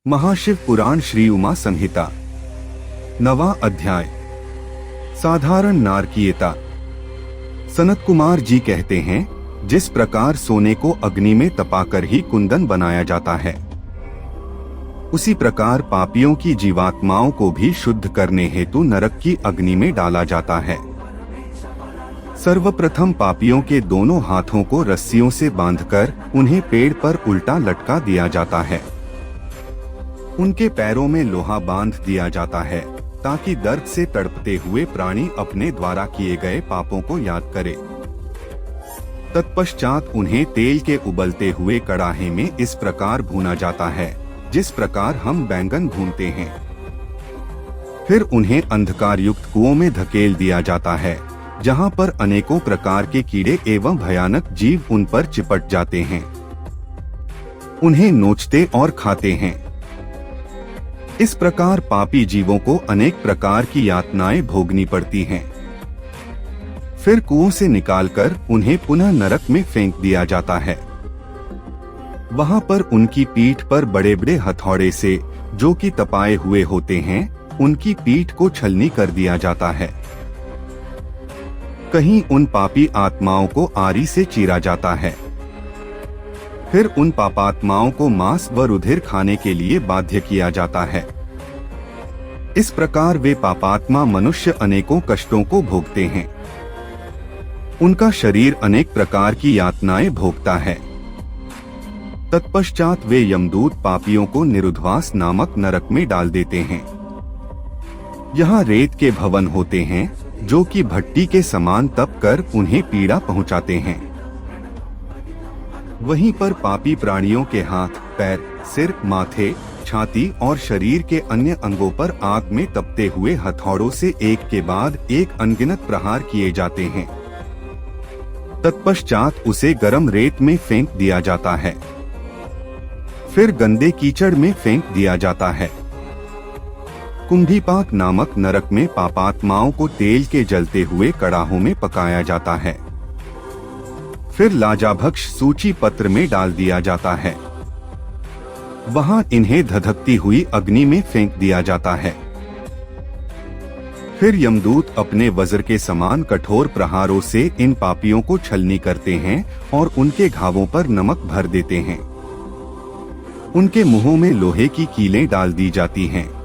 महाशिव पुराण श्री उमा संहिता 9वां अध्याय। साधारण नारकीयता। सनत कुमार जी कहते हैं, जिस प्रकार सोने को अग्नि में तपाकर ही कुंदन बनाया जाता है, उसी प्रकार पापियों की जीवात्माओं को भी शुद्ध करने हेतु नरक की अग्नि में डाला जाता है। सर्वप्रथम पापियों के दोनों हाथों को रस्सियों से बांधकर उन्हें पेड़ पर उल्टा लटका दिया जाता है। उनके पैरों में लोहा बांध दिया जाता है ताकि दर्द से तड़पते हुए प्राणी अपने द्वारा किए गए पापों को याद करे। तत्पश्चात उन्हें तेल के उबलते हुए कड़ाहे में इस प्रकार भूना जाता है जिस प्रकार हम बैंगन भूनते हैं। फिर उन्हें अंधकार युक्त कुओं में धकेल दिया जाता है, जहां पर अनेकों प्रकार के कीड़े एवं भयानक जीव उन पर चिपट जाते हैं। उन्हें नोचते और खाते हैं। इस प्रकार पापी जीवों को अनेक प्रकार की यातनाएं भोगनी पड़ती हैं। फिर कुओं से निकालकर उन्हें पुनः नरक में फेंक दिया जाता है। वहां पर उनकी पीठ पर बड़े बड़े हथौड़े से, जो कि तपाए हुए होते हैं, उनकी पीठ को छलनी कर दिया जाता है। कहीं उन पापी आत्माओं को आरी से चीरा जाता है। फिर उन पापात्माओं को मांस व रुधिर खाने के लिए बाध्य किया जाता है। इस प्रकार वे पापात्मा मनुष्य अनेकों कष्टों को भोगते हैं। उनका शरीर अनेक प्रकार की यातनाएं भोगता है। तत्पश्चात वे यमदूत पापियों को निरुद्धवास नामक नरक में डाल देते हैं। यहाँ रेत के भवन होते हैं, जो कि भट्टी के समान तप कर उन्हें पीड़ा पहुँचाते हैं। वहीं पर पापी प्राणियों के हाथ, पैर, सिर, माथे, छाती और शरीर के अन्य अंगों पर आग में तपते हुए हथौड़ों से एक के बाद एक अनगिनत प्रहार किए जाते हैं। तत्पश्चात उसे गर्म रेत में फेंक दिया जाता है। फिर गंदे कीचड़ में फेंक दिया जाता है। कुंभीपाक नामक नरक में पापात्माओं को तेल के जलते हुए कड़ाहों में पकाया जाता है। फिर लाजाभक्ष सूची पत्र में डाल दिया जाता है। वहां इन्हें धधकती हुई अग्नि में फेंक दिया जाता है। फिर यमदूत अपने वज्र के समान कठोर प्रहारों से इन पापियों को छलनी करते हैं और उनके घावों पर नमक भर देते हैं। उनके मुंहों में लोहे की कीलें डाल दी जाती हैं।